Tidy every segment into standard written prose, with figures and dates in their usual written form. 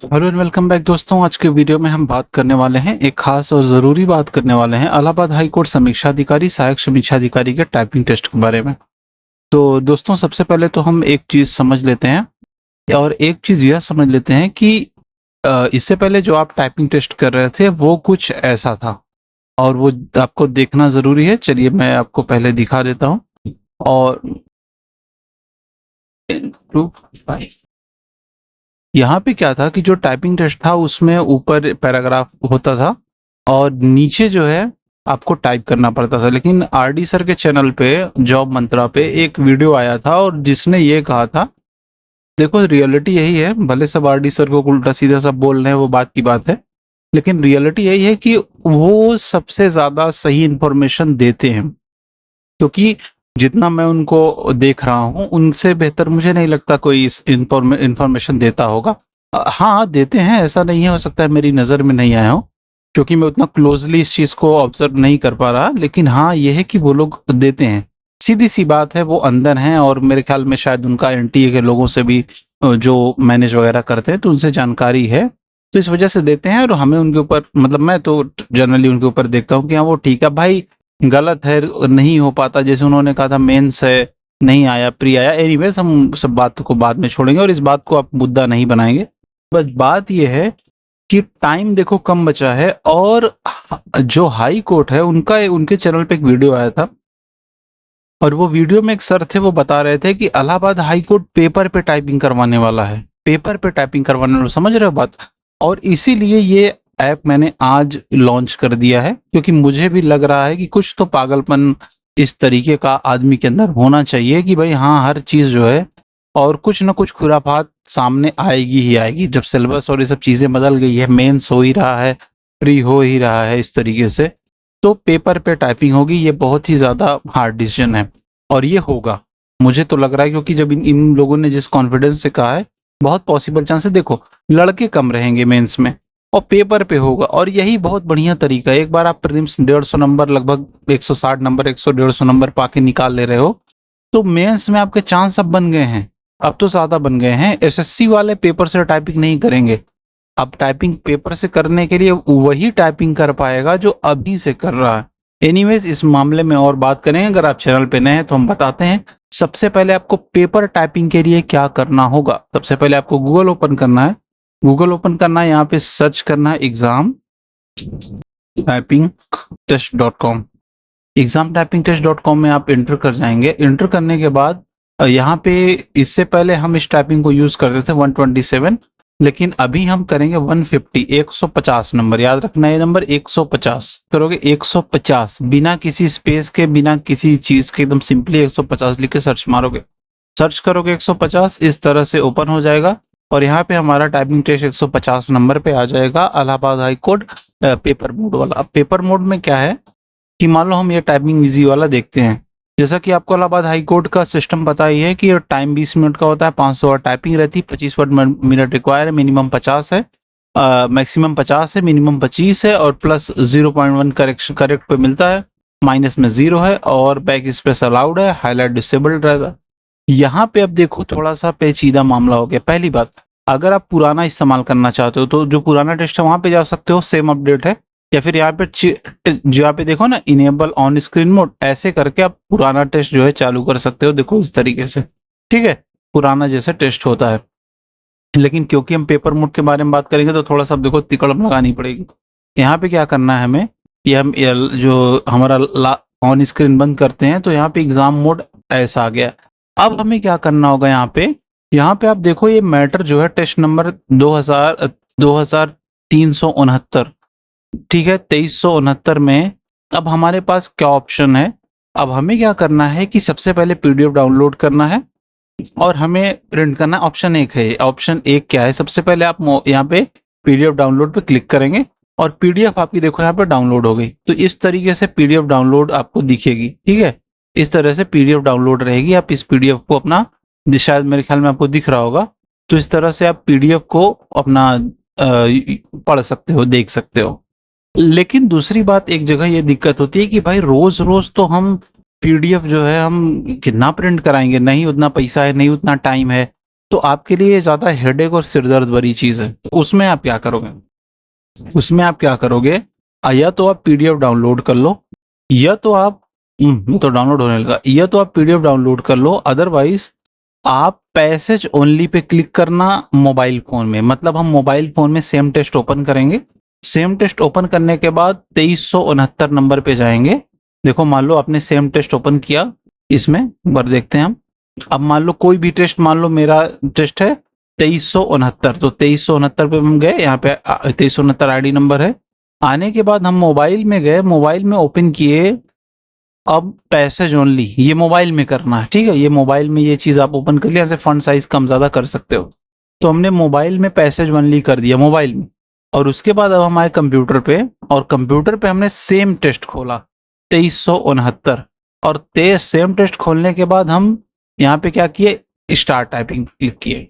Hello and welcome back दोस्तों। आज के वीडियो में हम बात करने वाले हैं, एक खास और ज़रूरी बात करने वाले हैं इलाहाबाद हाई कोर्ट समीक्षा अधिकारी, सहायक समीक्षा अधिकारी के टाइपिंग टेस्ट के बारे में। तो दोस्तों, सबसे पहले तो हम एक चीज़ समझ लेते हैं और एक चीज़ यह समझ लेते हैं कि इससे पहले जो आप टाइपिंग टेस्ट कर रहे थे वो कुछ ऐसा था और वो आपको देखना ज़रूरी है। चलिए मैं आपको पहले दिखा देता हूँ। और यहाँ पे क्या था कि जो टाइपिंग टेस्ट था उसमें ऊपर पैराग्राफ होता था और नीचे जो है आपको टाइप करना पड़ता था। लेकिन आरडी सर के चैनल पे, जॉब मंत्रा पे एक वीडियो आया था और जिसने ये कहा था, देखो रियलिटी यही है, भले सब आरडी सर को उल्टा सीधा सब बोल रहे हैं वो बात की बात है, लेकिन रियलिटी यही है कि वो सबसे ज्यादा सही इंफॉर्मेशन देते हैं। क्योंकि जितना मैं उनको देख रहा हूँ उनसे बेहतर मुझे नहीं लगता कोई इस इंफॉर्मेशन देता होगा। हाँ देते हैं, ऐसा नहीं है, हो सकता है मेरी नज़र में नहीं आया हो क्योंकि मैं उतना क्लोजली इस चीज़ को ऑब्जर्व नहीं कर पा रहा। लेकिन हाँ ये है कि वो लोग देते हैं, सीधी सी बात है, वो अंदर हैं और मेरे ख्याल में शायद उनका एनटीए के लोगों से भी जो मैनेज वगैरह करते हैं तो उनसे जानकारी है, तो इस वजह से देते हैं। और हमें उनके ऊपर, मतलब मैं तो जनरली उनके ऊपर देखता हूँ कि हाँ वो ठीक है भाई, गलत है, नहीं हो पाता, जैसे उन्होंने कहा था मेंस है, नहीं आया, प्री आया। एनीवेज हम सब बात को बाद में छोड़ेंगे और इस बात को आप मुद्दा नहीं बनाएंगे। बस बात ये है कि टाइम देखो कम बचा है और जो हाई कोर्ट है उनका, उनके चैनल पे एक वीडियो आया था और वो वीडियो में एक सर थे, वो बता रहे थे कि इलाहाबाद हाई कोर्ट पेपर पे टाइपिंग करवाने वाला है, पेपर पे टाइपिंग करवाने वाला, समझ रहे हो बात। और इसीलिए ये ऐप मैंने आज लॉन्च कर दिया है क्योंकि मुझे भी लग रहा है कि कुछ तो पागलपन इस तरीके का आदमी के अंदर होना चाहिए कि भाई हाँ हर चीज जो है और कुछ ना कुछ खुराफात सामने आएगी ही आएगी। जब सिलेबस और ये सब चीजें बदल गई है, मेंस हो ही रहा है, प्री हो ही रहा है इस तरीके से, तो पेपर पे टाइपिंग होगी। ये बहुत ही ज़्यादा हार्ड डिसीजन है और ये होगा, मुझे तो लग रहा है, क्योंकि जब इन लोगों ने जिस कॉन्फिडेंस से कहा है, बहुत पॉसिबल चांस है। देखो लड़के कम रहेंगे मेंस में और पेपर पे होगा और यही बहुत बढ़िया तरीका है। एक बार आप प्रीलिम्स 150 नंबर, लगभग 160 नंबर, 100-150 नंबर पाके निकाल ले रहे हो तो मेंस में आपके चांस अब बन गए हैं, अब तो ज़्यादा बन गए हैं। एसएससी वाले पेपर से टाइपिंग नहीं करेंगे, अब टाइपिंग पेपर से करने के लिए वही टाइपिंग कर पाएगा जो अभी से कर रहा है। एनीवेज इस मामले में और बात करेंगे, अगर आप चैनल पे नए हैं तो हम बताते हैं। सबसे पहले आपको पेपर टाइपिंग के लिए क्या करना होगा, सबसे पहले आपको गूगल ओपन करना है। गूगल ओपन करना है, यहाँ पे सर्च करना है exam typing test .com। Exam typing test .com में आप एंटर कर जाएंगे। एंटर करने के बाद यहाँ पे, इससे पहले हम इस टाइपिंग को यूज करते थे 127, लेकिन अभी हम करेंगे 150, 150 नंबर, याद रखना ये नंबर 150 करोगे। 150 बिना किसी स्पेस के, बिना किसी चीज के, एकदम सिंपली 150 लिख के सर्च मारोगे, सर्च करोगे 150, इस तरह से ओपन हो जाएगा और यहाँ पे हमारा टाइपिंग टेस्ट 150 नंबर पे आ जाएगा, Allahabad high court paper mode वाला। अब पेपर मोड में क्या है कि मान लो हम ये टाइपिंग इजी वाला देखते हैं। जैसा कि आपको इलाहाबाद हाई कोर्ट का सिस्टम पता ही है कि टाइम 20 मिनट का होता है, 500 वर्ड टाइपिंग रहती है, 25 वर्ड मिनट रिक्वायर है, मिनिमम 50 है, मैक्सिमम 50 है, मिनिमम 25 है और प्लस 0.1 करेक्ट पे मिलता है, माइनस में 0 है और बैक स्पेस अलाउड है, हाईलाइट डिसेबल्ड रहता है। यहाँ पे अब देखो थोड़ा सा पेचीदा मामला हो गया। पहली बात, अगर आप पुराना इस्तेमाल करना चाहते हो तो जो पुराना टेस्ट है वहां पे जा सकते हो, सेम अपडेट है, या फिर यहाँ पे जो यहाँ पे देखो ना इनेबल ऑन स्क्रीन मोड, ऐसे करके आप पुराना टेस्ट जो है चालू कर सकते हो। देखो इस तरीके से, ठीक है, पुराना जैसे टेस्ट होता है। लेकिन क्योंकि हम पेपर मोड के बारे में बात करेंगे तो थोड़ा सा देखो तिकड़म लगानी पड़ेगी। यहाँ पे क्या करना है हमें, ये हम जो हमारा ऑन स्क्रीन बंद करते हैं तो यहाँ पे एग्जाम मोड ऐसा आ गया। अब हमें क्या करना होगा, यहाँ पे आप देखो ये मैटर जो है टेस्ट नंबर 2369, ठीक है, 2369 में अब हमारे पास क्या ऑप्शन है। अब हमें क्या करना है कि सबसे पहले पीडीएफ डाउनलोड करना है और हमें प्रिंट करना है। ऑप्शन एक है, ऑप्शन एक क्या है, सबसे पहले आप यहाँ पे पीडीएफ डाउनलोड पे क्लिक करेंगे और पीडीएफ आपकी देखो यहाँ पे डाउनलोड हो गई। तो इस तरीके से पीडीएफ डाउनलोड आपको दिखेगी, ठीक है, इस तरह से पीडीएफ डाउनलोड रहेगी। आप इस पीडीएफ को अपना, शायद मेरे ख्याल में आपको दिख रहा होगा, तो इस तरह से आप पीडीएफ को अपना पढ़ सकते हो, देख सकते हो। लेकिन दूसरी बात, एक जगह ये दिक्कत होती है कि भाई रोज रोज तो हम पीडीएफ जो है हम कितना प्रिंट कराएंगे, नहीं उतना पैसा है, नहीं उतना टाइम है। तो आपके लिए ज़्यादा हेडेक और सिरदर्द भरी चीज़ है। तो उसमें आप क्या करोगे? उसमें आप क्या करोगे? या तो आप पीडीएफ डाउनलोड कर लो, या तो आप ये तो डाउनलोड होने लगा, या तो आप पीडीएफ डाउनलोड कर लो, अदरवाइज़ आप पैसेज ओनली पे क्लिक करना मोबाइल फ़ोन में। मतलब हम मोबाइल फ़ोन में सेम टेस्ट ओपन करेंगे, सेम टेस्ट ओपन करने के बाद 2369 नंबर पे जाएँगे। देखो मान लो आपने सेम टेस्ट ओपन किया, इसमें एक बार देखते हैं हम। अब मान लो कोई भी टेस्ट, मान लो मेरा टेस्ट है 2369, तो 2369 पे हम गए, यहाँ पे 2369 आईडी नंबर है। आने के बाद हम मोबाइल में गए, मोबाइल में ओपन किए, अब पैसेज ओनली ये मोबाइल में करना है, ठीक है? ये मोबाइल में ये चीज़ आप ओपन कर लिया, ऐसे फॉन्ट साइज़ कम ज़्यादा कर सकते हो। तो हमने मोबाइल में पैसेज ओनली कर दिया मोबाइल में, और उसके बाद अब हम आए कंप्यूटर पे, और कंप्यूटर पे हमने सेम टेस्ट खोला 2369, और सेम टेस्ट खोलने के बाद हम यहाँ पे क्या किए, स्टार्ट टाइपिंग क्लिक किए।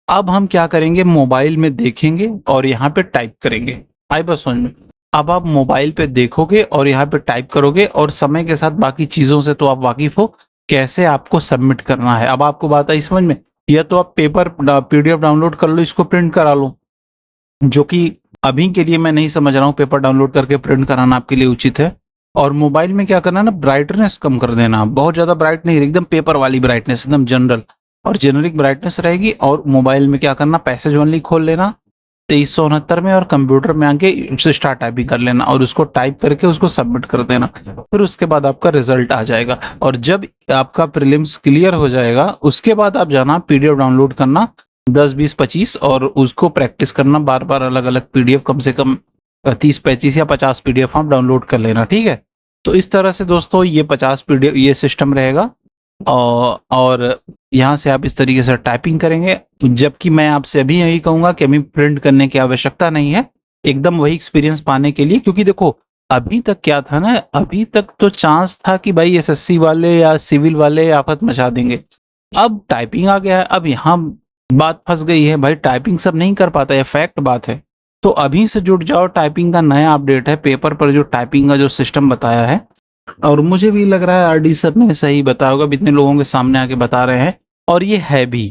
अब हम क्या करेंगे, मोबाइल में देखेंगे और यहाँ पे टाइप करेंगे। आई बात समझ में? अब आप मोबाइल पे देखोगे और यहाँ पे टाइप करोगे, और समय के साथ बाकी चीज़ों से तो आप वाकिफ़ हो, कैसे आपको सबमिट करना है। अब आपको बात आई समझ में? या तो आप पीडीएफ डाउनलोड कर लो, इसको प्रिंट करा लो, जो कि अभी के लिए मैं नहीं समझ रहा हूँ पेपर डाउनलोड करके प्रिंट कराना आपके लिए उचित है। और मोबाइल में क्या करना है ना, ब्राइटनेस कम कर देना, बहुत ज़्यादा ब्राइट नहीं, एकदम पेपर वाली ब्राइटनेस, एकदम जनरल और जेनरिक ब्राइटनेस रहेगी। और मोबाइल में क्या करना, पैसेज ओनली खोल लेना 2369 में, और कंप्यूटर में आके उससे स्टार्ट टाइपिंग कर लेना, और उसको टाइप करके उसको सबमिट कर देना। फिर उसके बाद आपका रिजल्ट आ जाएगा, और जब आपका प्रीलिम्स क्लियर हो जाएगा, उसके बाद आप जाना पीडीएफ डाउनलोड करना 10, 20, 25, और उसको प्रैक्टिस करना बार बार, अलग अलग पीडीएफ, कम से कम 30, 35 या 50 पीडीएफ आप डाउनलोड कर लेना, ठीक है? तो इस तरह से दोस्तों ये 50 पीडीएफ ये सिस्टम रहेगा, और यहाँ से आप इस तरीके से टाइपिंग करेंगे। जबकि मैं आपसे अभी यही कहूँगा कि अभी प्रिंट करने की आवश्यकता नहीं है, एकदम वही एक्सपीरियंस पाने के लिए। क्योंकि देखो अभी तक क्या था ना, अभी तक तो चांस था कि भाई एसएससी वाले या सिविल वाले आफत मचा देंगे। अब टाइपिंग आ गया है, अब यहाँ बात फंस गई है, भाई टाइपिंग सब नहीं कर पाता, ये फैक्ट बात है। तो अभी से जुट जाओ, टाइपिंग का नया अपडेट है, पेपर पर जो टाइपिंग का जो सिस्टम बताया है, और मुझे भी लग रहा है आरडी सर ने सही बताया होगा, इतने लोगों के सामने आके बता रहे हैं, और ये है भी।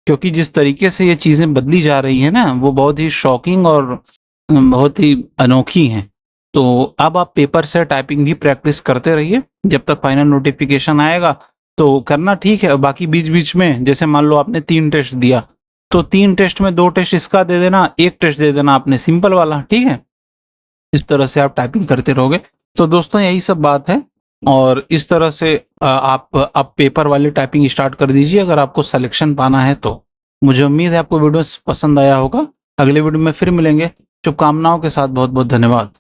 क्योंकि जिस तरीके से ये चीज़ें बदली जा रही हैं ना, वो बहुत ही शॉकिंग और बहुत ही अनोखी हैं। तो अब आप पेपर से टाइपिंग भी प्रैक्टिस करते रहिए, जब तक फाइनल नोटिफिकेशन आएगा तो करना, ठीक है? बाकी बीच-बीच में जैसे मान लो आपने 3 टेस्ट दिया, तो 3 टेस्ट में 2 टेस्ट इसका दे देना, 1 टेस्ट दे देना आपने सिंपल वाला, ठीक है? इस तरह से आप टाइपिंग करते रहोगे। तो दोस्तों यही सब बात है, और इस तरह से आप पेपर वाली टाइपिंग स्टार्ट कर दीजिए अगर आपको सिलेक्शन पाना है तो। मुझे उम्मीद है आपको वीडियो पसंद आया होगा। अगले वीडियो में फिर मिलेंगे। शुभकामनाओं के साथ बहुत बहुत धन्यवाद।